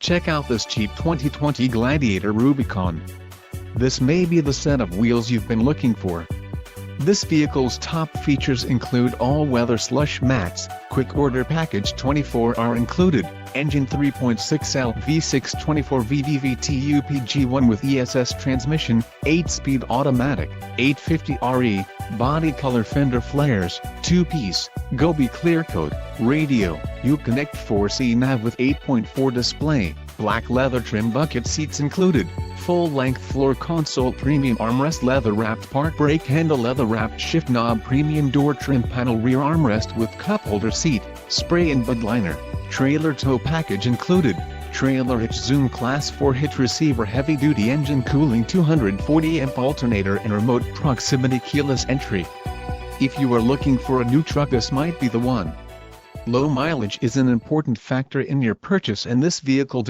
Check out this cheap 2020 Gladiator Rubicon. This may be the set of wheels you've been looking for. This vehicle's top features include all-weather slush mats, quick order package 24 are included, engine 3.6L V6 24 VVVT UPG1 with ESS transmission, 8-speed automatic, 850RE, body color fender flares, 2-piece, Gobi clear coat, radio, Uconnect 4C nav with 8.4 display, black leather trim bucket seats included, full-length floor console premium armrest leather-wrapped park brake handle leather-wrapped shift knob premium door trim panel rear armrest with cup holder seat, spray and bud liner, trailer tow package included, trailer hitch zoom class 4 hitch receiver heavy-duty engine cooling 240 amp alternator and remote proximity keyless entry. If you are looking for a new truck, this might be the one. Low mileage is an important factor in your purchase, and this vehicle